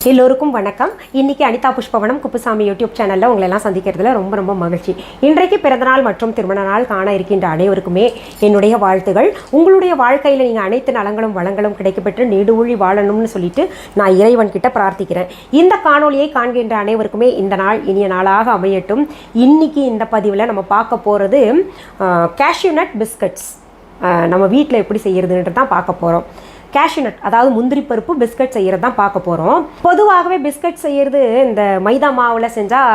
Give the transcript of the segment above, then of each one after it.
எல்லோருக்கும் வணக்கம். இன்னைக்கு அனிதா புஷ்பவனம் குப்புசாமி யூடியூப் சேனலில் உங்களை எல்லாம் சந்திக்கிறதுல ரொம்ப ரொம்ப மகிழ்ச்சி. இன்றைக்கு பிறந்தநாள் மற்றும் திருமண நாள் காண இருக்கின்ற அனைவருக்குமே என்னுடைய வாழ்த்துகள். உங்களுடைய வாழ்க்கையில் நீங்கள் அனைத்து நலங்களும் வளங்களும் கிடைக்கப்பெற்று நீடுழி வாழணும்னு சொல்லிட்டு நான் இறைவன் கிட்ட பிரார்த்திக்கிறேன். இந்த காணொலியை காண்கின்ற அனைவருக்குமே இந்த நாள் இனிய நாளாக அமையட்டும். இன்னைக்கு இந்த பதிவில் நம்ம பார்க்க போகிறது கேஷ்யூ நட் பிஸ்கட்ஸ். நம்ம வீட்டில் எப்படி செய்யறதுன்றது தான் பார்க்க போகிறோம். கேஷ்யூ நட் அதாவது முந்திரி பருப்பு பிஸ்கட் செய்கிறது தான் பார்க்க போகிறோம். பொதுவாகவே பிஸ்கட் செய்கிறது இந்த மைதா மாவில் செஞ்சால்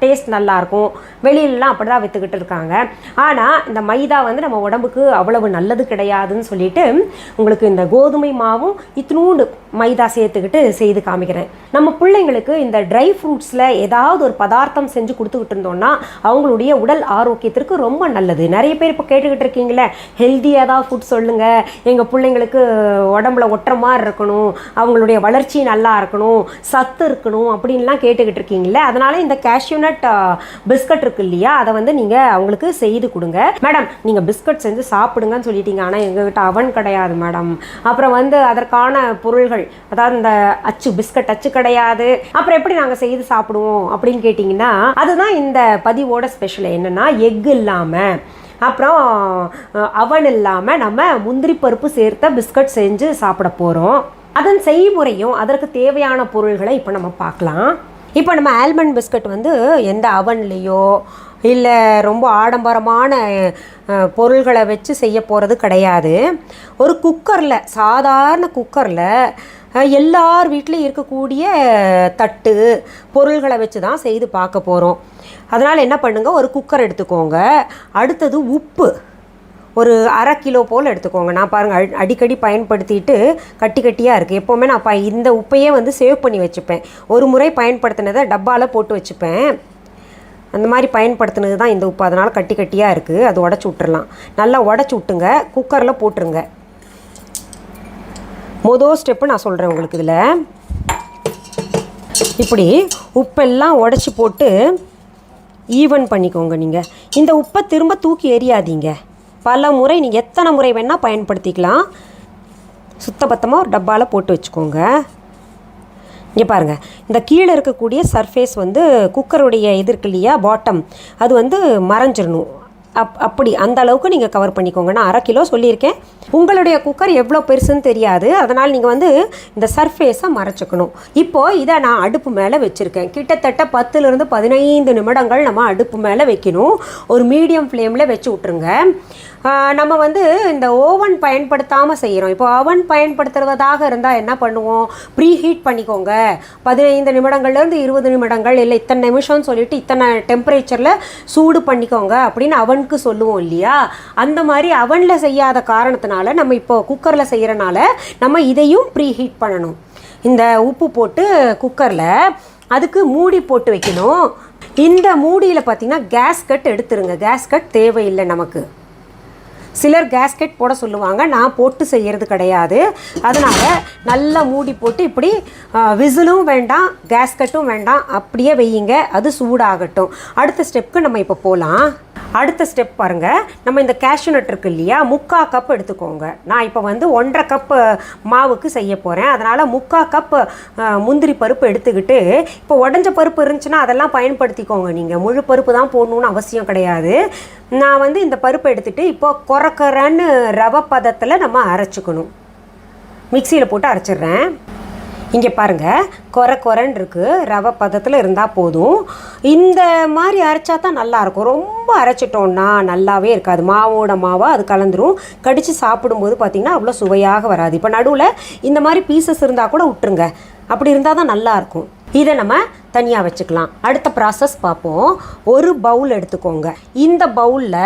டேஸ்ட் நல்லாயிருக்கும். வெளியிலலாம் அப்படி தான் விற்றுக்கிட்டு இருக்காங்க. ஆனால் இந்த மைதா வந்து நம்ம உடம்புக்கு அவ்வளவு நல்லது கிடையாதுன்னு சொல்லிட்டு உங்களுக்கு இந்த கோதுமை மாவும் இத்தினூண்டு மைதா சேர்த்துக்கிட்டு செய்து காமிக்கிறேன். நம்ம பிள்ளைங்களுக்கு இந்த ட்ரை ஃப்ரூட்ஸில் ஏதாவது ஒரு பதார்த்தம் செஞ்சு கொடுத்துக்கிட்டு இருந்தோம்னா அவங்களுடைய உடல் ஆரோக்கியத்திற்கு ரொம்ப நல்லது. நிறைய பேர் இப்போ கேட்டுக்கிட்டு இருக்கீங்களே, ஹெல்த்தியாக தான் ஃபுட் சொல்லுங்கள், எங்கள் பிள்ளைங்களுக்கு உடம்புல ஒட்டுற மாதிரி இருக்கணும், அவங்களுடைய வளர்ச்சி நல்லா இருக்கணும், சத்து இருக்கணும் அப்படின்லாம் கேட்டுக்கிட்டு இருக்கீங்களே. அதனால் இந்த கேஷ்யூ நட் பிஸ்கட் இருக்கு இல்லையா, அதை வந்து நீங்கள் அவங்களுக்கு செய்து கொடுங்க. மேடம் நீங்கள் பிஸ்கட் செஞ்சு சாப்பிடுங்கன்னு சொல்லிட்டீங்க, ஆனால் எங்ககிட்ட அவன் கிடையாது மேடம், அப்புறம் வந்து அதற்கான பொருள்கள் அதாவது இந்த அச்சு பிஸ்கட் அச்சு கிடையாது, அப்புறம் எப்படி நாங்கள் செய்து சாப்பிடுவோம் அப்படின்னு கேட்டிங்கன்னா, அதுதான் இந்த பதிவோட ஸ்பெஷல். என்னென்னா எக் இல்லாமல் அப்புறம் அவன் இல்லாமல் நம்ம முந்திரி பருப்பு சேர்த்த பிஸ்கட் செஞ்சு சாப்பிட போகிறோம். அதன் செய்முறையும் அதற்கு தேவையான பொருள்களை இப்போ நம்ம பார்க்கலாம். இப்போ நம்ம ஆல்மண்ட் பிஸ்கட் வந்து எந்த அவன்லேயோ இல்லை ரொம்ப ஆடம்பரமான பொருள்களை வச்சு செய்ய போகிறது கிடையாது. ஒரு குக்கரில், சாதாரண குக்கரில் எல்லார் வீட்லேயும் இருக்கக்கூடிய தட்டு பொருள்களை வச்சு தான் செய்து பார்க்க போகிறோம். அதனால் என்ன பண்ணுங்கள், ஒரு குக்கர் எடுத்துக்கோங்க. அடுத்தது உப்பு ஒரு 1/2 கிலோ போல் எடுத்துக்கோங்க. நான் பாருங்கள் அடிக்கடி பயன்படுத்திட்டு கட்டி கட்டியாக இருக்குது. எப்போவுமே நான் இந்த உப்பையே வந்து சேவ் பண்ணி வச்சுப்பேன். ஒரு முறை பயன்படுத்தினதை டப்பாவில் போட்டு வச்சுப்பேன். அந்த மாதிரி பயன்படுத்தினது தான் இந்த உப்பு. அதனால் கட்டி கட்டியாக இருக்குது. அது உடச்சி விட்டுறலாம். நல்லா உடச்சி விட்டுங்க, குக்கரில் போட்டுருங்க. மொதல் ஸ்டெப்பு நான் சொல்கிறேன் உங்களுக்கு. இதில் இப்படி உப்பெல்லாம் உடச்சி போட்டு ஈவன் பண்ணிக்கோங்க. நீங்கள் இந்த உப்பை திரும்ப தூக்கி எறியாதீங்க. பல முறை நீங்கள் எத்தனை முறை வேணால் பயன்படுத்திக்கலாம். சுத்தபத்தமாக ஒரு டப்பாவில் போட்டு வச்சுக்கோங்க. இங்கே பாருங்கள், இந்த கீழே இருக்கக்கூடிய சர்ஃபேஸ் வந்து குக்கருடைய இது இருக்கு இல்லையா, பாட்டம், அது வந்து மறைஞ்சிடணும். அப்படி அந்த அளவுக்கு நீங்கள் கவர் பண்ணிக்கோங்க. நான் 1/2 கிலோ சொல்லியிருக்கேன். உங்களுடைய குக்கர் எவ்வளோ பெருசுன்னு தெரியாது, அதனால் நீங்கள் வந்து இந்த சர்ஃபேஸை மறைச்சிக்கணும். இப்போது இதை நான் அடுப்பு மேலே வச்சுருக்கேன். கிட்டத்தட்ட 10லிருந்து 15 நிமிடங்கள் நம்ம அடுப்பு மேலே வைக்கணும். ஒரு மீடியம் ஃப்ளேமில் வச்சு விட்ருங்க. நம்ம வந்து இந்த ஓவன் பயன்படுத்தாமல் செய்கிறோம். இப்போ ஓவன் பயன்படுத்துவதாக இருந்தால் என்ன பண்ணுவோம், ப்ரீ ஹீட் பண்ணிக்கோங்க. 15 நிமிடங்கள்லேருந்து 20 நிமிடங்கள் இல்லை இத்தனை நிமிஷம்னு சொல்லிட்டு இத்தனை டெம்பரேச்சரில் சூடு பண்ணிக்கோங்க அப்படின்னு அவனுக்கு சொல்லுவோம் இல்லையா. அந்த மாதிரி அவனில் செய்யாத காரணத்தினால நம்ம இப்போ குக்கரில் செய்கிறனால நம்ம இதையும் ப்ரீ ஹீட் பண்ணணும். இந்த உப்பு போட்டு குக்கரில் அதுக்கு மூடி போட்டு வைக்கணும். இந்த மூடியில் பார்த்திங்கன்னா கேஸ்கட் எடுத்துருங்க. கேஸ்கட் தேவையில்லை நமக்கு. சிலர் கேஸ்கெட் போட சொல்லுவாங்க, நான் போட்டு செய்கிறது கிடையாது. அதனால் நல்லா மூடி போட்டு இப்படி விசிலும் வேண்டாம் கேஸ்கட்டும் வேண்டாம், அப்படியே வையுங்க. அது சூடாகட்டும். அடுத்த ஸ்டெப்புக்கு நம்ம இப்போ போகலாம். அடுத்த ஸ்டெப் பாருங்கள், நம்ம இந்த கேஷ்யூ நட் இருக்கு இல்லையா, 3/4 கப் எடுத்துக்கோங்க. நான் இப்போ வந்து 1.5 கப்பு மாவுக்கு செய்ய போகிறேன். அதனால் 3/4 கப்பு முந்திரி பருப்பு எடுத்துக்கிட்டு, இப்போ உடஞ்ச பருப்பு இருந்துச்சுன்னா அதெல்லாம் பயன்படுத்திக்கோங்க. நீங்கள் முழு பருப்பு தான் போடணுன்னு அவசியம் கிடையாது. நான் வந்து இந்த பருப்பை எடுத்துகிட்டு இப்போ கொரக்கரன்னு ரவை பதத்தில் நம்ம அரைச்சிக்கணும். மிக்சியில் போட்டு அரைச்சிட்றேன். இங்கே பாருங்கள், கொரன்னு இருக்குது. ரவை பதத்தில் இருந்தால் போதும். இந்த மாதிரி அரைச்சா தான் நல்லாயிருக்கும். ரொம்ப அரைச்சிட்டோன்னா நல்லாவே இருக்காது. மாவோட மாவாக அது கலந்துரும். கடித்து சாப்பிடும்போது பார்த்திங்கன்னா அவ்வளோ சுவையாக வராது. இப்போ நடுவில் இந்த மாதிரி பீசஸ் இருந்தால் கூட விட்டுருங்க. அப்படி இருந்தால் தான் நல்லாயிருக்கும். இதை நம்ம தனியாக வச்சுக்கலாம். அடுத்த ப்ராசஸ் பார்ப்போம். ஒரு பவுல் எடுத்துக்கோங்க. இந்த பவுலில்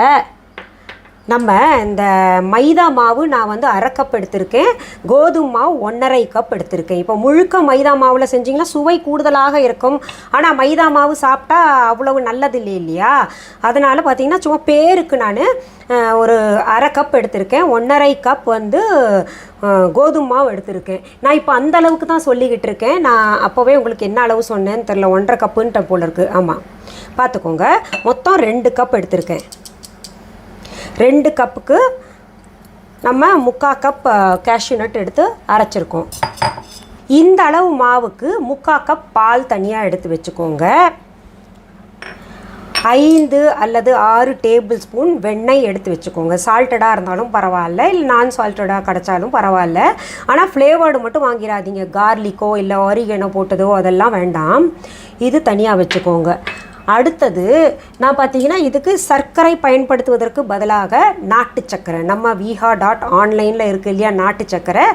நம்ம இந்த மைதா மாவு நான் வந்து 1/2 கப் எடுத்திருக்கேன். கோதுமை மாவு 1.5 கப் எடுத்திருக்கேன். இப்போ முழுக்க மைதா மாவில் செஞ்சிங்கன்னா சுவை கூடுதலாக இருக்கும். ஆனால் மைதா மாவு சாப்பிட்டா அவ்வளவு நல்லது இல்லை இல்லையா. அதனால் பார்த்திங்கன்னா சும்மா பேருக்கு நான் ஒரு 1/2 கப் எடுத்திருக்கேன். 1.5 கப் வந்து கோதுமை மாவு எடுத்திருக்கேன். நான் இப்போ அந்த அளவுக்கு தான் சொல்லிக்கிட்டு இருக்கேன். நான் அப்போவே உங்களுக்கு என்ன அளவு சொன்னேன்னு தெரில, 1.5 கப்புன்ட்ட போல் இருக்குது. ஆமாம், பார்த்துக்கோங்க. மொத்தம் 2 கப் எடுத்திருக்கேன். 2 கப்புக்கு நம்ம 3/4 கப் கேஷ்யூ நட் எடுத்து அரைச்சிருக்கோம். இந்த அளவு மாவுக்கு 3/4 கப் பால் தனியாக எடுத்து வச்சுக்கோங்க. 5 அல்லது 6 டேபிள் ஸ்பூன் வெண்ணெய் எடுத்து வச்சுக்கோங்க. சால்ட்டடாக இருந்தாலும் பரவாயில்ல, இல்லை நான் சால்ட்டடாக கிடச்சாலும் பரவாயில்ல. ஆனால் ஃப்ளேவர்டு மட்டும் வாங்கிடாதீங்க. கார்லிக்கோ இல்லை ஆரிகனோ போட்டதோ அதெல்லாம் வேண்டாம். இது தனியாக வச்சுக்கோங்க. அடுத்தது நான் பார்த்தீங்கன்னா இதுக்கு சர்க்கரை பயன்படுத்துவதற்கு பதிலாக நாட்டு சர்க்கரை, நம்ம viha.online இருக்குது இல்லையா நாட்டு சர்க்கரை,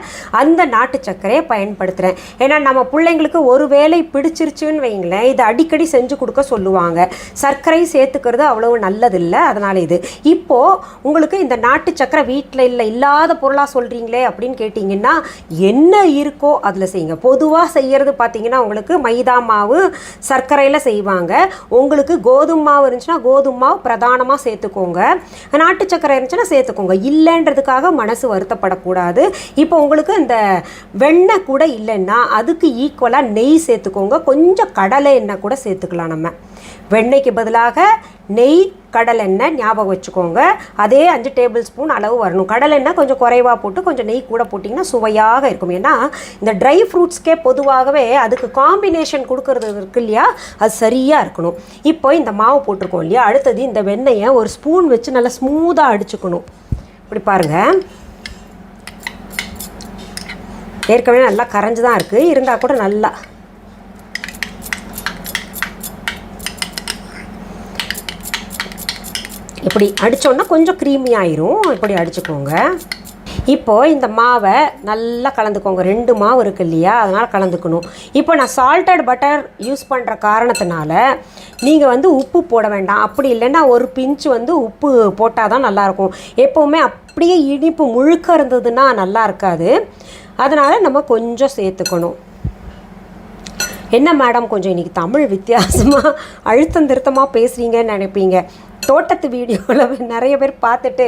அந்த நாட்டு சர்க்கரையை பயன்படுத்துகிறேன். ஏன்னா நம்ம பிள்ளைங்களுக்கு ஒரு வேளை பிடிச்சிருச்சுன்னு வைங்களேன், இதை அடிக்கடி செஞ்சு கொடுக்க சொல்லுவாங்க. சர்க்கரை சேர்த்துக்கிறது அவ்வளவு நல்லதில்லை, அதனால் இது. இப்போது உங்களுக்கு இந்த நாட்டு சர்க்கரை வீட்டில் இல்லாத பொருளாக சொல்கிறீங்களே அப்படின்னு கேட்டிங்கன்னா என்ன இருக்கோ அதில் செய்யுங்க. பொதுவாக செய்கிறது பார்த்தீங்கன்னா உங்களுக்கு மைதா மாவு சர்க்கரையில் செய்வாங்க. உங்களுக்கு கோதுமை மாவு இருந்துச்சுன்னா கோதுமை மாவு பிரதானமாக சேர்த்துக்கோங்க. நாட்டு சர்க்கரை இருந்துச்சுன்னா சேர்த்துக்கோங்க. இல்லைன்றதுக்காக மனசு வருத்தப்படக்கூடாது. இப்போ உங்களுக்கு இந்த வெண்ணெய் கூட இல்லைன்னா அதுக்கு ஈக்குவலாக நெய் சேர்த்துக்கோங்க. கொஞ்சம் கடலை எண்ணெய் கூட சேர்த்துக்கலாம். நம்ம வெண்ணெய்க்கு பதிலாக நெய் கடலெண்ணெய் ஞாபகம் வச்சுக்கோங்க. அதே 5 டேபிள் ஸ்பூன் அளவு வரணும். கடலெண்ணெய் கொஞ்சம் குறைவாக போட்டு கொஞ்சம் நெய் கூட போட்டிங்கன்னா சுவையாக இருக்கும். ஏன்னா இந்த ட்ரை ஃப்ரூட்ஸ்க்கே பொதுவாகவே அதுக்கு காம்பினேஷன் கொடுக்கறது இருக்கு இல்லையா, அது சரியாக இருக்கணும். இப்போ இந்த மாவு போட்டிருக்கோம் இல்லையா, அடுத்தது இந்த வெண்ணெயை ஒரு ஸ்பூன் வச்சு நல்லா ஸ்மூத்தாக அடிச்சுக்கணும். இப்படி பாருங்கள், ஏற்கனவே நல்லா கரைஞ்சி தான் இருக்குது, இருந்தால் கூட நல்லா இப்படி அடித்தோன்னா கொஞ்சம் க்ரீமி ஆயிரும். இப்படி அடிச்சுக்கோங்க. இப்போது இந்த மாவை நல்லா கலந்துக்கோங்க. 2 மாவு இருக்குது இல்லையா, அதனால் கலந்துக்கணும். இப்போ நான் சால்ட்டட் பட்டர் யூஸ் பண்ணுற காரணத்தினால நீங்கள் உப்பு போட வேண்டாம். அப்படி இல்லைன்னா ஒரு பிஞ்சு உப்பு போட்டால் தான் நல்லாயிருக்கும். எப்போவுமே அப்படியே இனிப்பு முழுக்க இருந்ததுன்னா நல்லா இருக்காது. அதனால் நம்ம கொஞ்சம் சேர்த்துக்கணும். என்ன மேடம் கொஞ்சம் இன்றைக்கி தமிழ் வித்தியாசமாக அழுத்தம் திருத்தமாக பேசுகிறீங்கன்னு நினைப்பீங்க. தோட்டத்து வீடியோவில் நிறைய பேர் பார்த்துட்டு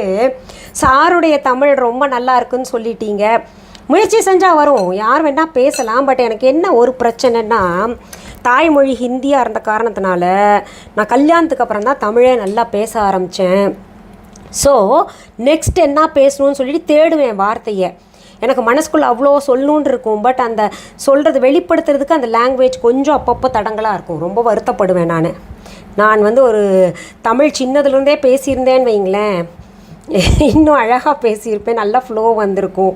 சாருடைய தமிழ் ரொம்ப நல்லா இருக்குன்னு சொல்லிட்டீங்க. முயற்சி செஞ்சால் வரும், யார் வேணால் பேசலாம். பட் எனக்கு என்ன ஒரு பிரச்சனைன்னா, தாய்மொழி ஹிந்தியாக இருந்த காரணத்தினால நான் கல்யாணத்துக்கு அப்புறம் தான் தமிழே நல்லா பேச ஆரம்பித்தேன். ஸோ நெக்ஸ்ட் என்ன பேசணும்னு சொல்லிட்டு தேடுவேன் வார்த்தையை. எனக்கு மனசுக்குள்ளே அவ்வளோ சொல்லணுன்னு இருக்கும். பட் அந்த சொல்கிறது வெளிப்படுத்துறதுக்கு அந்த லாங்குவேஜ் கொஞ்சம் அப்பப்போ தடங்களாக இருக்கும். ரொம்ப வருத்தப்படுவேன். நான் ஒரு தமிழ் சின்னதுலேருந்தே பேசியிருந்தேன்னு வைங்களேன், இன்னும் அழகாக பேசியிருப்பேன், நல்லா ஃப்ளோ வந்திருக்கும்.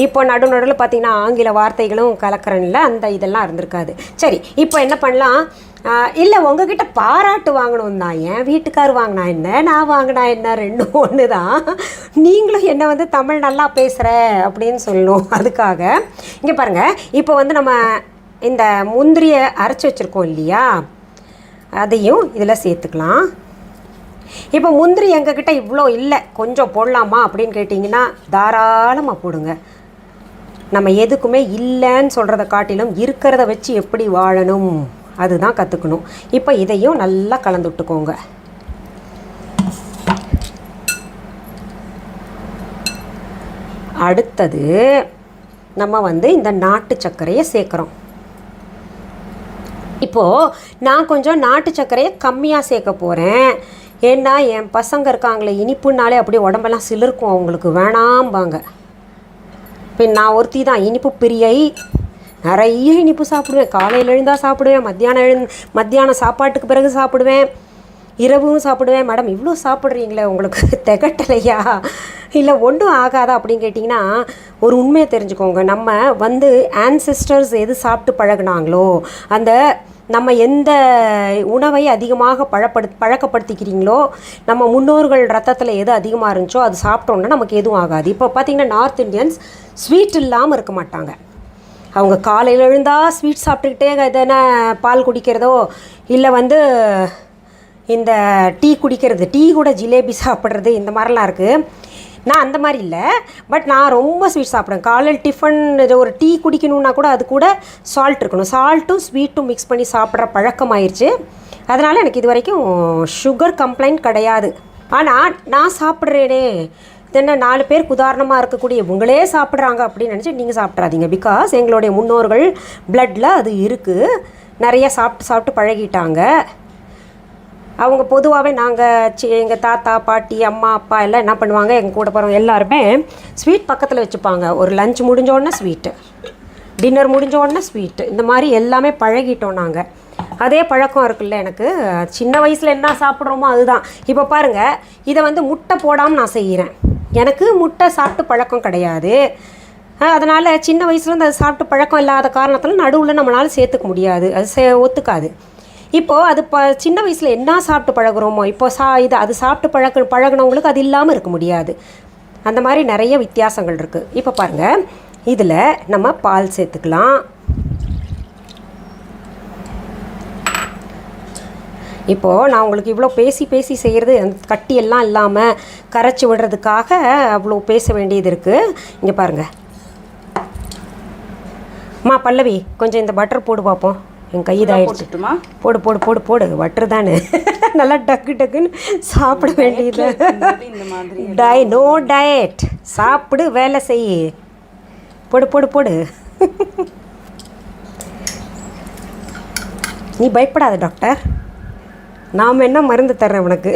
இப்போ நடுவில் பார்த்திங்கன்னா ஆங்கில வார்த்தைகளும் கலக்கிறேன்ல, அந்த இதெல்லாம் இருந்திருக்காது. சரி, இப்போ என்ன பண்ணலாம், இல்லை உங்ககிட்ட பாராட்டு வாங்கணும் தான். என் வீட்டுக்கார் வாங்கினா என்ன, நான் வாங்கினா என்ன, ரெண்டும் ஒன்று தான். நீங்களும் என்னை தமிழ் நல்லா பேசுகிற அப்படின்னு சொல்லணும். அதுக்காக இங்கே பாருங்கள், இப்போ நம்ம இந்த முந்திரியை அரைச்சி வச்சுருக்கோம் இல்லையா, அதையும் இதில் சேர்த்துக்கலாம். இப்போ முந்திரி எங்ககிட்ட இவ்வளோ இல்லை, கொஞ்சம் போடலாமா அப்படின்னு கேட்டிங்கன்னா தாராளமாக போடுங்க. நம்ம எதுக்குமே இல்லைன்னு சொல்கிறத காட்டிலும் இருக்கிறத வச்சு எப்படி வாழணும் அதுதான் கற்றுக்கணும். இப்போ இதையும் நல்லா கலந்து விட்டுக்கோங்க. அடுத்தது நம்ம இந்த நாட்டு சர்க்கரையை சேர்க்குறோம். இப்போது நான் கொஞ்சம் நாட்டு சர்க்கரையை கம்மியாக சேர்க்க போகிறேன். ஏன்னா என் பசங்க இருக்காங்களே, இனிப்புனாலே அப்படியே உடம்பெல்லாம் சிலிர்க்கும், அவங்களுக்கு வேணாம்பாங்க. இப்போ நான் ஒருத்தி தான் இனிப்பு பிரியை. நிறைய இனிப்பு சாப்பிடுவேன். காலையில் எழுந்தால் சாப்பிடுவேன், மத்தியானம் சாப்பாட்டுக்கு பிறகு சாப்பிடுவேன், இரவும் சாப்பிடுவேன். மேடம் இவ்வளோ சாப்பிட்றீங்களே, உங்களுக்கு திகட்டலையா, இல்லை ஒன்றும் ஆகாதா அப்படின்னு கேட்டிங்கன்னா ஒரு உண்மையை தெரிஞ்சுக்கோங்க. நம்ம ஆன்செஸ்டர்ஸ் எது சாப்பிட்டு பழகினாங்களோ, அந்த நம்ம எந்த உணவை அதிகமாக பழக்கப்படுத்திக்கிறீங்களோ, நம்ம முன்னோர்கள் ரத்தத்தில் எது அதிகமாக இருந்துச்சோ அது சாப்பிட்டோன்னா நமக்கு எதுவும் ஆகாது. இப்போ பார்த்திங்கன்னா நார்த் இண்டியன்ஸ் ஸ்வீட் இல்லாமல் இருக்க மாட்டாங்க. அவங்க காலையில் எழுந்தால் ஸ்வீட் சாப்பிட்டுக்கிட்டே எதனா பால் குடிக்கிறதோ, இல்லை இந்த டீ குடிக்கிறது, டீ கூட ஜிலேபி சாப்பிட்றது, இந்த மாதிரிலாம் இருக்குது. நான் அந்த மாதிரி இல்லை. பட் நான் ரொம்ப ஸ்வீட் சாப்பிடுவேன். காலையில் டிஃபன் ஒரு டீ குடிக்கணுன்னா கூட அது கூட சால்ட் இருக்கணும். சால்ட்டும் ஸ்வீட்டும் மிக்ஸ் பண்ணி சாப்பிட்ற பழக்கம் ஆயிடுச்சு. அதனால் எனக்கு இது வரைக்கும் சுகர் கம்ப்ளைண்ட் கிடையாது. ஆனால் நான் சாப்பிட்றேனே, என்ன 4 பேருக்கு உதாரணமாக இருக்கக்கூடிய உங்களே சாப்பிட்றாங்க அப்படின்னு நினச்சி நீங்கள் சாப்பிட்றாதீங்க. பிகாஸ் எங்களுடைய முன்னோர்கள் பிளட்டில் அது இருக்குது. நிறைய சாப்பிட்டு பழகிட்டாங்க. அவங்க பொதுவாகவே எங்கள் தாத்தா பாட்டி அம்மா அப்பா எல்லாம் என்ன பண்ணுவாங்க, எங்கள் கூட போகிறவங்க எல்லாருமே ஸ்வீட் பக்கத்தில் வச்சுப்பாங்க. ஒரு லஞ்ச் முடிஞ்சோடனே ஸ்வீட்டு, டின்னர் முடிஞ்ச உடனே ஸ்வீட்டு, இந்த மாதிரி எல்லாமே பழகிட்டோம் நாங்கள். அதே பழக்கம் இருக்குல்ல எனக்கு, சின்ன வயசில் என்ன சாப்பிட்றோமோ அதுதான். இப்போ பாருங்கள், இதை வந்து முட்டை போடாமல் நான் செய்கிறேன். எனக்கு முட்டை சாப்பிட்டு பழக்கம் கிடையாது. அதனால் சின்ன வயசுலேருந்து அது சாப்பிட்டு பழக்கம் இல்லாத காரணத்தில் நடுவில் நம்மளால் சேர்த்துக்க முடியாது, அது ஒத்துக்காது. இப்போது அது சின்ன வயசில் என்ன சாப்பிட்டு பழகுறோமோ இப்போ இது அது சாப்பிட்டு பழகினவங்களுக்கு அது இல்லாமல் இருக்க முடியாது. அந்த மாதிரி நிறைய வித்தியாசங்கள் இருக்குது. இப்போ பாருங்கள், இதில் நம்ம பால் சேர்த்துக்கலாம். இப்போது நான் உங்களுக்கு இவ்வளோ பேசி செய்கிறது அந்த கட்டியெல்லாம் இல்லாமல் கரைச்சி விடுறதுக்காக அவ்வளோ பேச வேண்டியது இருக்குது. இங்கே பாருங்கள் அம்மா பல்லவி, கொஞ்சம் இந்த பட்டர் போடு பார்ப்போம். என் கை இதாகிடுச்சுட்டுமா. போடு போடு போடு போடு, பட்டர் தானே. நல்லா டக்குன்னு சாப்பிட வேண்டியது. நோ டயட், சாப்பிடு வேலை செய். போடு போடு போடு. நீ பயப்படாத டாக்டர், நாம் என்ன மருந்து தர்றேன் உனக்கு.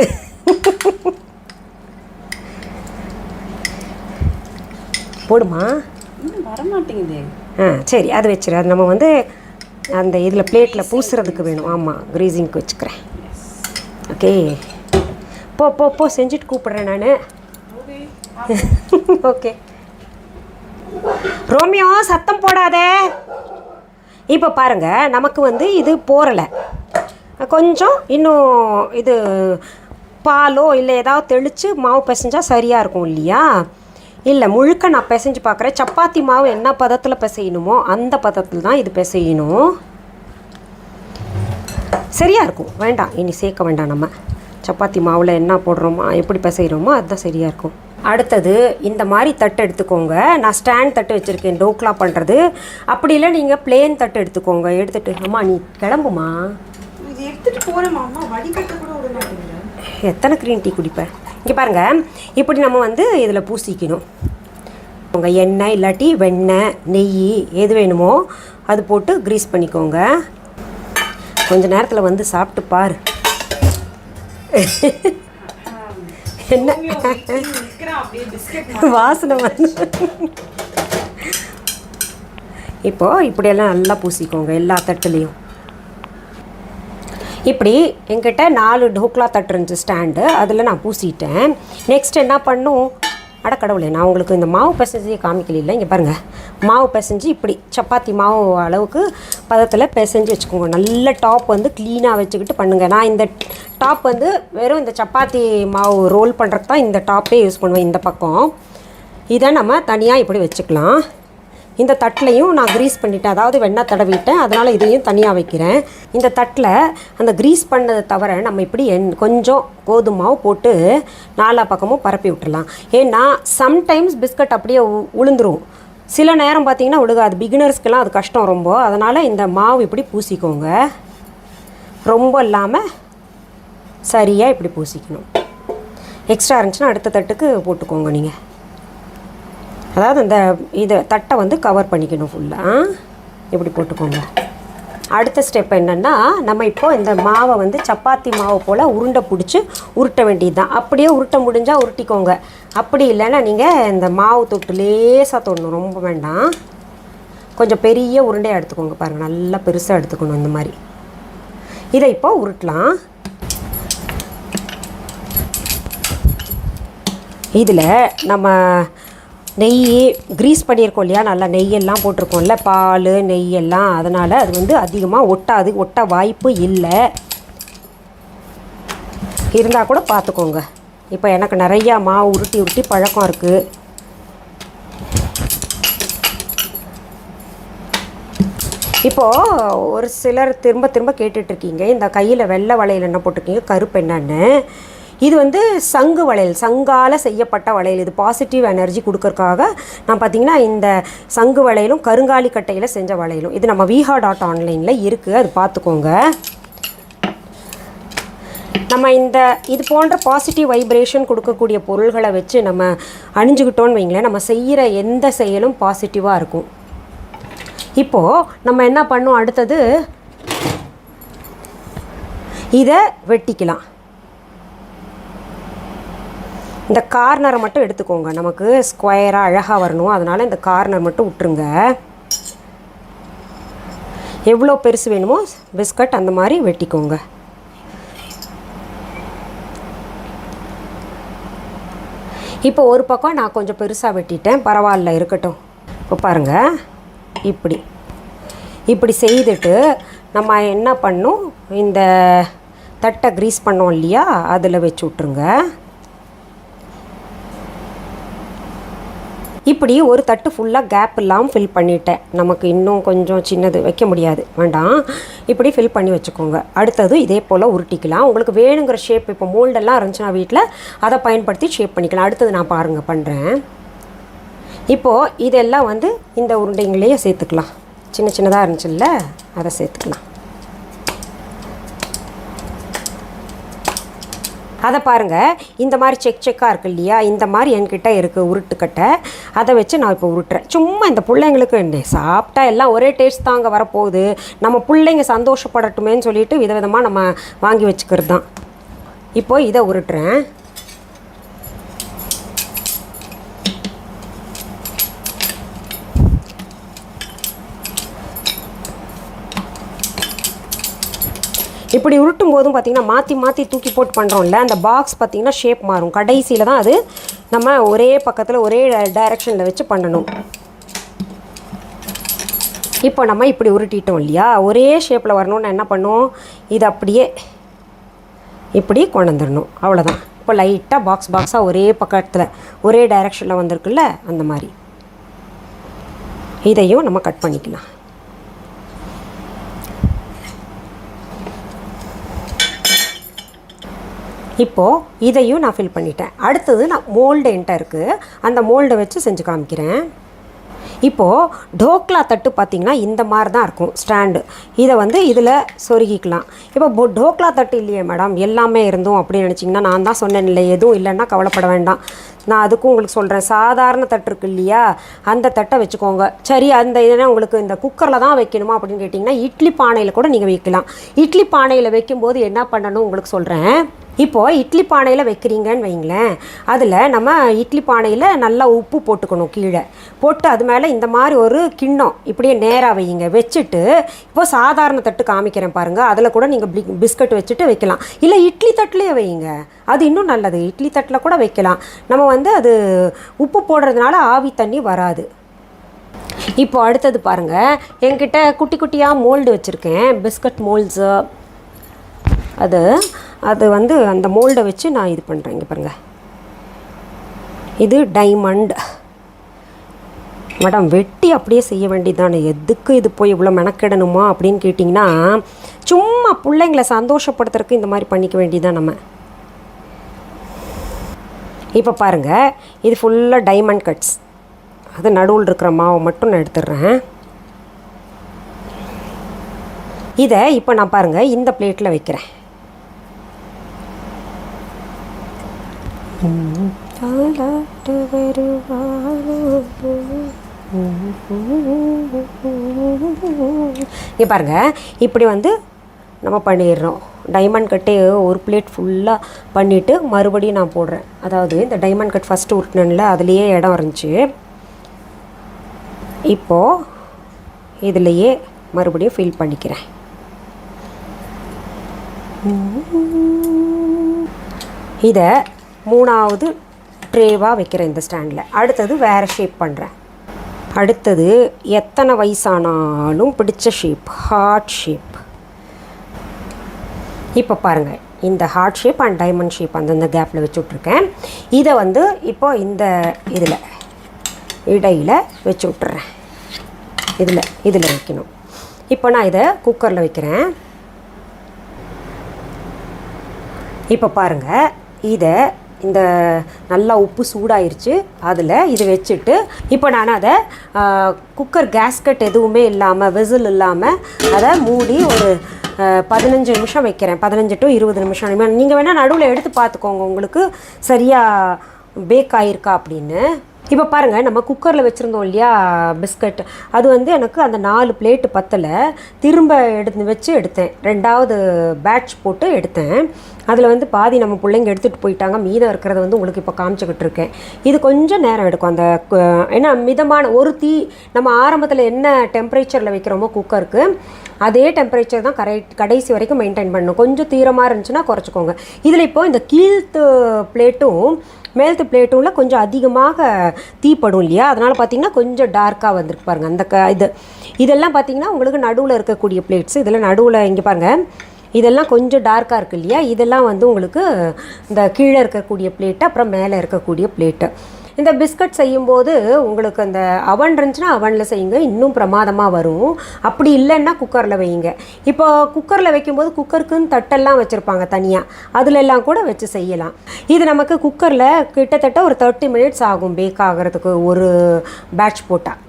போடுமா, வரமாட்டேங்குது. சரி, அது வச்சிரு. அது நம்ம வந்து அந்த இதில் பிளேட்டில் பூசுறதுக்கு வேணும். ஆமாம், க்ரீசிங்க்கு வச்சுக்கிறேன். ஓகே, போ போ போ, செஞ்சுட்டு கூப்பிட்றேன் நான். ஓகே ரோமியோ, சத்தம் போடாதே. இப்போ பாருங்கள், நமக்கு வந்து இது போரலை. கொஞ்சம் இன்னும் இது பாலோ இல்லை ஏதாவது தெளித்து மாவு பிசைஞ்சால் சரியாக இருக்கும் இல்லையா? இல்லை, முழுக்க நான் பிசைஞ்சு பார்க்குறேன். சப்பாத்தி மாவு என்ன பதத்தில் பிசையணுமோ அந்த பதத்தில் தான் இது பிசையணும். சரியாக இருக்கும். வேண்டாம், இனி சேர்க்க வேண்டாம். நம்ம சப்பாத்தி மாவில் என்ன போடுறோமோ எப்படி பிசைகிறோமோ அதுதான் சரியாக இருக்கும். அடுத்தது இந்த மாதிரி தட்டு எடுத்துக்கோங்க. நான் ஸ்டாண்ட் தட்டு வச்சுருக்கேன் டோக்லா பண்ணுறது. அப்படி இல்லை நீங்கள் பிளேன் தட்டு எடுத்துக்கோங்க. எடுத்துகிட்டு அம்மா நீ கிளம்புமா, இது எடுத்துகிட்டு போகிறேம்மா. வடிகட்ட கூட விட மாட்டேங்கிறேன். எத்தனை க்ரீன் டீ குடிப்பேன். இங்கே பாருங்கள், இப்படி நம்ம வந்து இதில் பூசிக்கணும். உங்கள் எண்ணெய் இல்லாட்டி வெண்ணெய் நெய் எது வேணுமோ அது போட்டு க்ரீஸ் பண்ணிக்கோங்க. கொஞ்ச நேரத்தில் வந்து சாப்பிட்டு பாரு. என்ன வாசனை வந்து. இப்போது இப்படியெல்லாம் நல்லா பூசிக்கோங்க எல்லா தட்டுலேயும். இப்படி என்கிட்ட 4 டோக்லா தட்டு இருந்துச்சு ஸ்டாண்டு, அதில் நான் பூசிட்டேன். நெக்ஸ்ட் என்ன பண்ணும், அடக்கடவுளே, நான் உங்களுக்கு இந்த மாவு பிசைஞ்சு காமிக்கல. இங்கே பாருங்கள், மாவு பிசைஞ்சு இப்படி சப்பாத்தி மாவு அளவுக்கு பதத்தில் பிசைஞ்சு வச்சுக்கோங்க. நல்ல டாப் வந்து க்ளீனாக வச்சுக்கிட்டு பண்ணுங்கள். நான் இந்த டாப் வந்து வெறும் இந்த சப்பாத்தி மாவு ரோல் பண்ணுறதுக்கு தான் இந்த டாப்பே யூஸ் பண்ணுவேன். இந்த பக்கம் இதை நம்ம தனியாக இப்படி வச்சுக்கலாம். இந்த தட்டிலையும் நான் க்ரீஸ் பண்ணிட்டேன், அதாவது வெண்ணெய் தடவிட்டேன், அதனால் இதையும் தனியாக வைக்கிறேன். இந்த தட்டில் அந்த க்ரீஸ் பண்ணதை தவிர நம்ம இப்படி கொஞ்சம் கோதுமை மாவு போட்டு நாலா பக்கமும் பரப்பி விட்டுடலாம். ஏன்னா சம்டைம்ஸ் பிஸ்கட் அப்படியே உளுந்துரும், சில நேரம் பார்த்திங்கன்னா விழுகாது. பிகினர்ஸ்க்கெல்லாம் அது கஷ்டம் ரொம்ப. அதனால் இந்த மாவு இப்படி பூசிக்கோங்க. ரொம்ப இல்லாமல் சரியாக இப்படி பூசிக்கணும். எக்ஸ்ட்ரா இருந்துச்சுன்னா அடுத்த தட்டுக்கு போட்டுக்கோங்க நீங்கள். அதாவது இந்த இதை தட்டை வந்து கவர் பண்ணிக்கணும் ஃபுல்லாக. இப்படி போட்டுக்கோங்க. அடுத்த ஸ்டெப் என்னென்னா, நம்ம இப்போது இந்த மாவை வந்து சப்பாத்தி மாவு போல் உருண்டை பிடிச்சி உருட்ட வேண்டியது தான். அப்படியே உருட்ட முடிஞ்சால் உருட்டிக்கோங்க. அப்படி இல்லைன்னா நீங்கள் இந்த மாவு தொட்டு லேசாக தொடணும், ரொம்ப வேண்டாம். கொஞ்சம் பெரிய உருண்டையாக எடுத்துக்கோங்க. பாருங்கள், நல்லா பெருசாக எடுத்துக்கணும். இந்த மாதிரி இதை இப்போ உருட்டலாம். இதில் நம்ம நெய் க்ரீஸ் பண்ணியிருக்கோம் இல்லையா, நல்லா நெய்யெல்லாம் போட்டிருக்கோம்ல, பால் நெய்யெல்லாம், அதனால் அது வந்து அதிகமாக ஒட்டாது, ஒட்ட வாய்ப்பு இல்லை. இருந்தால் கூட பார்த்துக்கோங்க. இப்போ எனக்கு நிறையா மாவு உருட்டி உருட்டி பழக்கம் இருக்குது. இப்போது ஒரு சிலர் திரும்ப திரும்ப கேட்டுட்ருக்கீங்க, இந்த கையில் வெள்ளை வளையல் என்ன போட்டிருக்கீங்க, கருப்பு என்னன்னு. இது வந்து சங்கு வளையல், சங்கால் செய்யப்பட்ட வளையல். இது பாசிட்டிவ் எனர்ஜி கொடுக்கறதுக்காக நான் பார்த்திங்கன்னா இந்த சங்கு வளையலும் கருங்காலி கட்டையில் செஞ்ச வளையலும் இது நம்ம viha.online இருக்குது, அது பார்த்துக்கோங்க. நம்ம இது போன்ற பாசிட்டிவ் வைப்ரேஷன் கொடுக்கக்கூடிய பொருள்களை வச்சு நம்ம அணிஞ்சுக்கிட்டோன்னு வைங்களேன், நம்ம செய்கிற எந்த செயலும் பாசிட்டிவாக இருக்கும். இப்போது நம்ம என்ன பண்ணோம், அடுத்தது இதை வெட்டிக்கலாம். இந்த கார்னரை மட்டும் எடுத்துக்கோங்க, நமக்கு ஸ்கொயராக அழகாக வரணும். அதனால் இந்த கார்னர் மட்டும் விட்டுருங்க. எவ்வளோ பெருசு வேணுமோ பிஸ்கட் அந்த மாதிரி வெட்டிக்கோங்க. இப்போ ஒரு பக்கம் நான் கொஞ்சம் பெருசாக வெட்டிட்டேன், பரவாயில்ல இருக்கட்டும். இப்போ பாருங்கள், இப்படி செய்துட்டு நம்ம என்ன பண்ணணும், இந்த தட்டை க்ரீஸ் பண்ணோம் இல்லையா, அதில் வச்சு விட்ருங்க. இப்படி ஒரு தட்டு ஃபுல்லாக கேப் இல்லாமல் ஃபில் பண்ணிட்டேன். நமக்கு இன்னும் கொஞ்சம் சின்னது வைக்க முடியாது, வேண்டாம். இப்படி ஃபில் பண்ணி வச்சுக்கோங்க. அடுத்தது இதே போல் உருட்டிக்கலாம். உங்களுக்கு வேணுங்கிற ஷேப், இப்போ மோல்டெல்லாம் இருந்துச்சுன்னா வீட்டில் அதை பயன்படுத்தி ஷேப் பண்ணிக்கலாம். அடுத்தது நான் பண்ணுறேன். இப்போது இதெல்லாம் இந்த உருண்டைங்களையே சேர்த்துக்கலாம். சின்ன சின்னதாக இருந்துச்சுல்ல, அதை சேர்த்துக்கலாம். அதை பாருங்கள், இந்த மாதிரி செக்காக இருக்குது இல்லையா, இந்த மாதிரி என்கிட்ட இருக்குது உருட்டுக்கட்டை. அதை வச்சு நான் இப்போ உருட்டுறேன். சும்மா இந்த பிள்ளைங்களுக்கு என்ன சாப்பிட்டா எல்லாம் ஒரே டேஸ்ட் தாங்க வரப்போகுது, நம்ம பிள்ளைங்க சந்தோஷப்படட்டுமேன்னு சொல்லிட்டு விதவிதமாக நம்ம வாங்கி வச்சுக்கிறது தான். இப்போது இதை உருட்டுறேன். இப்படி உருட்டும் போதும் பார்த்திங்கன்னா மாற்றி தூக்கி போட்டு பண்ணுறோம்ல, அந்த பாக்ஸ் பார்த்திங்கன்னா ஷேப் மாறும். கடைசியில் தான் அது நம்ம ஒரே பக்கத்தில் ஒரே டைரெக்ஷனில் வச்சு பண்ணணும். இப்போ நம்ம இப்படி உருட்டிட்டோம் இல்லையா, ஒரே ஷேப்பில் வரணும்னு என்ன பண்ணுவோம், இது அப்படியே இப்படி கொண்டு வந்துடணும், அவ்வளோதான். இப்போ லைட்டாக பாக்ஸாக ஒரே பக்கத்தில் ஒரே டைரெக்ஷனில் வந்திருக்குல்ல, அந்த மாதிரி இதையும் நம்ம கட் பண்ணிக்கலாம். இப்போது இதையும் நான் ஃபில் பண்ணிட்டேன். அடுத்தது நான் மோல்டு என்கிட்ட இருக்குது, அந்த மோல்டை வச்சு செஞ்சு காமிக்கிறேன். இப்போது டோக்லா தட்டு பார்த்திங்கன்னா இந்த மாதிரி தான் இருக்கும் ஸ்டாண்டு. இதை இதில் சொருகிக்கலாம். இப்போ டோக்லா தட்டு இல்லையே மேடம், எல்லாமே இருந்தோம் அப்படின்னு நினச்சிங்கன்னா, நான் தான் சொன்னேன் இல்லை, எதுவும் இல்லைன்னா கவலைப்பட வேண்டாம். நான் அதுக்கும் உங்களுக்கு சொல்கிறேன், சாதாரண தட்டு இருக்குது இல்லையா, அந்த தட்டை வச்சுக்கோங்க. சரி, அந்த இதெல்லாம் உங்களுக்கு இந்த குக்கரில் தான் வைக்கணுமா அப்படின்னு கேட்டிங்கன்னா, இட்லி பானையில் கூட நீங்கள் வைக்கலாம். இட்லி பானையில் வைக்கும்போது என்ன பண்ணணும் உங்களுக்கு சொல்கிறேன். இப்போது இட்லி பானையில் வைக்கிறீங்கன்னு வைங்களேன், அதில் நம்ம இட்லி பானையில் நல்லா உப்பு போட்டுக்கணும். கீழே போட்டு அது மேலே இந்த மாதிரி ஒரு கிண்ணம் இப்படியே நேராக வைங்க. வச்சுட்டு இப்போது சாதாரண தட்டு காமிக்கிறேன் பாருங்கள், அதில் கூட நீங்கள் பிஸ்கட் வச்சுட்டு வைக்கலாம். இல்லை இட்லி தட்டுலேயே வைங்க, அது இன்னும் நல்லது. இட்லி தட்டில் கூட வைக்கலாம். நம்ம அது உப்பு போடுறதுனால ஆவி தண்ணி வராது. இப்போ அடுத்தது பாருங்கள், என்கிட்ட குட்டி குட்டியாக மோல்டு வச்சுருக்கேன், பிஸ்கட் மோல்ட்ஸு. அது அந்த மோல்டை வச்சு நான் இது பண்ணுறேன். இங்கே பாருங்கள், இது டைமண்ட். மேடம் வெட்டி அப்படியே செய்ய வேண்டியதானே, எதுக்கு இது போய் இவ்வளோ மெனக்கிடணுமா அப்படின்னு கேட்டிங்கன்னா, சும்மா பிள்ளைங்களை சந்தோஷப்படுத்துறதுக்கு இந்த மாதிரி பண்ணிக்க வேண்டியதான் நம்ம. இப்போ பாருங்கள், இது ஃபுல்லாக டைமண்ட் கட்ஸ். அது நடுவில் இருக்கிற மாவை மட்டும் நான் எடுத்துடுறேன். இதை இப்போ நான் பாருங்கள் இந்த பிளேட்டில் வைக்கிறேன். இங்கே பாருங்கள், இப்படி நம்ம பண்ணிடுறோம். டைமண்ட் கட்டே ஒரு பிளேட் ஃபுல்லாக பண்ணிவிட்டு மறுபடியும் நான் போடுறேன். அதாவது இந்த டைமண்ட் கட் ஃபஸ்ட்டு உருட்டினேன்ல, அதுலேயே இடம் இருந்துச்சு. இப்போது இதுலேயே மறுபடியும் ஃபில் பண்ணிக்கிறேன். இதை மூணாவது ட்ரேவாக வைக்கிறேன் இந்த ஸ்டாண்டில். அடுத்தது வேறு ஷேப் பண்ணுறேன். அடுத்தது எத்தனை வயசானாலும் பிடிச்ச ஷேப், ஹார்ட் ஷேப். இப்போ பாருங்கள், இந்த heart shape and diamond shape அந்தந்த கேப்பில் வச்சு விட்ருக்கேன். இதை இப்போ இந்த இதில் இடையில் வச்சு விட்டுறேன். இதில் வைக்கணும். இப்போ நான் இதை குக்கரில் வைக்கிறேன். இப்போ பாருங்கள், இதை இந்த நல்லா உப்பு சூடாயிருச்சு, அதில் இது வச்சுட்டு இப்போ நான் அதை குக்கர் கேஸ்கட் எதுவுமே இல்லாமல், விசில் இல்லாமல் அதை மூடி ஒரு 15 நிமிஷம் வைக்கிறேன். 15 to 20 நிமிஷம். நீங்கள் வேணால் நடுவில் எடுத்து பார்த்துக்கோங்க, உங்களுக்கு சரியாக பேக் ஆகிருக்கா அப்படின்னு. இப்போ பாருங்கள், நம்ம குக்கரில் வச்சுருந்தோம் இல்லையா பிஸ்கட், அது எனக்கு அந்த 4 பிளேட்டு பத்தலை. திரும்ப எடுத்தேன். 2வது பேட்ச் போட்டு எடுத்தேன். அதில் பாதி நம்ம பிள்ளைங்க எடுத்துகிட்டு போயிட்டாங்க. மீதம் இருக்கிறத உங்களுக்கு இப்போ காமிச்சிக்கிட்டு இருக்கேன். இது கொஞ்சம் நேரம் எடுக்கும். அந்த ஏன்னா மிதமான ஒரு தீ, நம்ம ஆரம்பத்தில் என்ன டெம்பரேச்சரில் வைக்கிறோமோ குக்கருக்கு அதே டெம்பரேச்சர் தான் கடைசி வரைக்கும் மெயின்டைன் பண்ணணும். கொஞ்சம் தீரமாக இருந்துச்சுன்னா குறைச்சிக்கோங்க. இதில் இப்போ இந்த கீழ்த்து பிளேட்டும் மேல்த்து பிளேட்டும்ல கொஞ்சம் அதிகமாக தீப்படும் இல்லையா, அதனால் பார்த்திங்கன்னா கொஞ்சம் டார்க்காக வந்திருக்கு பாருங்கள். அந்த இதெல்லாம் பார்த்திங்கன்னா உங்களுக்கு நடுவில் இருக்கக்கூடிய பிளேட்ஸ். இதில் நடுவில் இங்கே பாருங்கள், இதெல்லாம் கொஞ்சம் டார்க்காக இருக்குது இல்லையா, இதெல்லாம் வந்து உங்களுக்கு இந்த கீழே இருக்கக்கூடிய பிளேட்டு, அப்புறம் மேலே இருக்கக்கூடிய பிளேட்டு. இந்த பிஸ்கட் செய்யும்போது உங்களுக்கு அந்த அவன் இருந்துச்சுன்னா அவனில் செய்யுங்க, இன்னும் பிரமாதமாக வரும். அப்படி இல்லைன்னா குக்கரில் வைங்க. இப்போ குக்கரில் வைக்கும்போது குக்கருக்குன்னு தட்டெல்லாம் வச்சுருப்பாங்க தனியாக, அதிலெல்லாம் கூட வச்சு செய்யலாம். இது நமக்கு குக்கரில் கிட்டத்தட்ட ஒரு 30 minutes ஆகும் பேக் ஆகிறதுக்கு ஒரு பேட்ச் போட்டால்.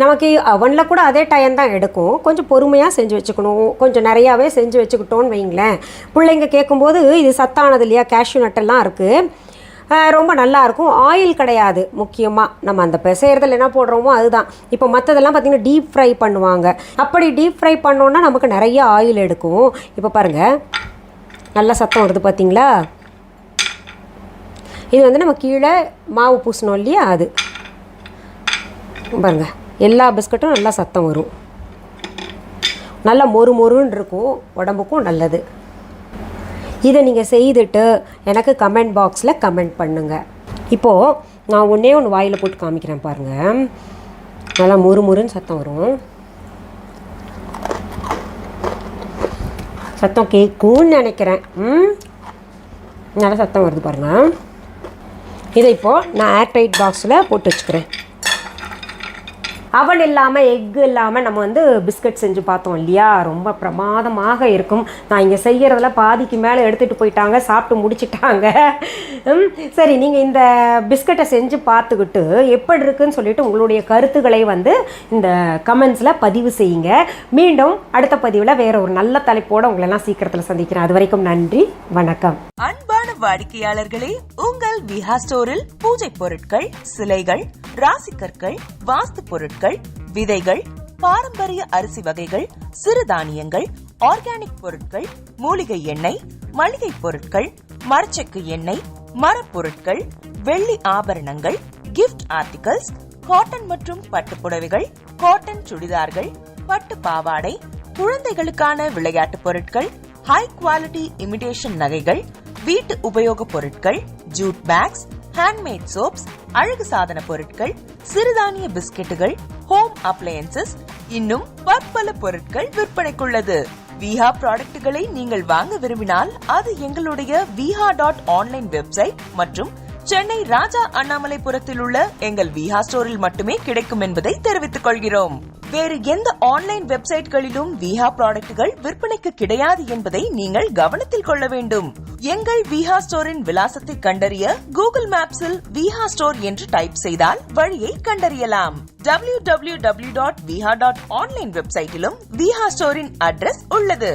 நமக்கு அவனில் கூட அதே டைம் தான் எடுக்கும். கொஞ்சம் பொறுமையாக செஞ்சு வச்சுக்கணும். கொஞ்சம் நிறையாவே செஞ்சு வச்சுக்கிட்டோன்னு வைங்களேன், பிள்ளைங்க கேட்கும்போது இது சத்தானது இல்லையா, கேஷ்யூ நட்டெல்லாம் இருக்குது, ரொம்ப நல்லாயிருக்கும். ஆயில் கிடையாது முக்கியமாக, நம்ம அந்த பிசைறதில் என்ன போடுறோமோ அதுதான். இப்போ மற்றதெல்லாம் பார்த்திங்கன்னா டீப் ஃப்ரை பண்ணுவாங்க. அப்படி டீப் ஃப்ரை பண்ணோன்னா நமக்கு நிறைய ஆயில் எடுக்கும். இப்போ பாருங்கள், நல்லா சத்தம் வருது பார்த்திங்களா. இது வந்து நம்ம கீழே மாவு பூசணும் இல்லையா, அது பாருங்கள், எல்லா பிஸ்கட்டும் நல்லா சத்தம் வரும். நல்லா மொறுன்னு இருக்கும், உடம்புக்கும் நல்லது. இதை நீங்கள் செய்துட்டு எனக்கு கமெண்ட் பாக்ஸில் கமெண்ட் பண்ணுங்கள். இப்போது நான் ஒன்றே வாயில் போட்டு காமிக்கிறேன் பாருங்கள். நல்லா மொறுன்னு சத்தம் வரும். சத்தம் கேட்கும்னு நினைக்கிறேன். நல்லா சத்தம் வருது பாருங்கள். இதை இப்போது நான் ஏர்டைட் பாக்ஸில் போட்டு வச்சுக்கிறேன். அவன் இல்லாமல் எக்கு இல்லாமல் நம்ம வந்து பிஸ்கட் செஞ்சு பார்த்தோம் இல்லையா, ரொம்ப பிரமாதமாக இருக்கும். நான் இங்கே செய்கிறதுல பாதிக்கு மேலே எடுத்துகிட்டு போயிட்டாங்க, சாப்பிட்டு முடிச்சிட்டாங்க. சரி, நீங்கள் இந்த பிஸ்கட்டை செஞ்சு பார்த்துக்கிட்டு எப்படி இருக்குன்னு சொல்லிட்டு உங்களுடைய கருத்துக்களை வந்து இந்த கமெண்ட்ஸில் பதிவு செய்யுங்க. மீண்டும் அடுத்த பதிவில் வேற ஒரு நல்ல தலைப்போடு உங்களெல்லாம் சீக்கிரத்தில் சந்திக்கிறேன். அது வரைக்கும் நன்றி, வணக்கம். அன்பான வாடிக்கையாளர்களே, உங்கள் விஹா ஸ்டோரில் பூஜை பொருட்கள், சிலைகள், ராசிக்கற்கள், வாஸ்து பொருட்கள், விதைகள், பாரம்பரிய அரிசி வகைகள், சிறுதானியங்கள், ஆர்கானிக் பொருட்கள், மூலிகை எண்ணெய், மளிகை பொருட்கள், மரச்செக்கு எண்ணெய், மரப்பொருட்கள், வெள்ளி ஆபரணங்கள், கிஃப்ட் ஆர்டிகல்ஸ், காட்டன் மற்றும் பட்டு புடவைகள், காட்டன் சுடிதார்கள், பட்டு பாவாடை, குழந்தைகளுக்கான விளையாட்டு பொருட்கள், ஹை குவாலிட்டி இமிடேஷன் நகைகள், வீட்டு உபயோக பொருட்கள், ஜூட் பேக்ஸ், ஹேண்ட்மேட் சோப்ஸ், அழகு சாதன பொருட்கள், சிறுதானிய பிஸ்கெட்டுகள், ஹோம் அப்ளையன்சஸ், இன்னும் பற்பல பொருட்கள் விற்பனைக்குள்ளது. விஹா ப்ராடக்ட்களை நீங்கள் வாங்க விரும்பினால் அது எங்களுடைய viha.online வெப்சைட் மற்றும் சென்னை ராஜா அண்ணாமலைபுரத்தில் உள்ள எங்கள் விஹா ஸ்டோரில் மட்டுமே கிடைக்கும் என்பதை தெரிவித்துக் கொள்கிறோம். வேறு எந்த ஆன்லைன் வெப்சைட்களிலும் விஹா ப்ராடக்ட்கள் விற்பனைக்கு கிடையாது என்பதை நீங்கள் கவனத்தில் கொள்ள வேண்டும். எங்கள் விஹா ஸ்டோரின் விலாசத்தை கண்டறிய கூகுள் மேப்ஸில் விஹா ஸ்டோர் என்று டைப் செய்தால் வழியை கண்டறியலாம். www.viha.online வெப்சைட்டிலும் விஹா ஸ்டோரின் அட்ரஸ் உள்ளது.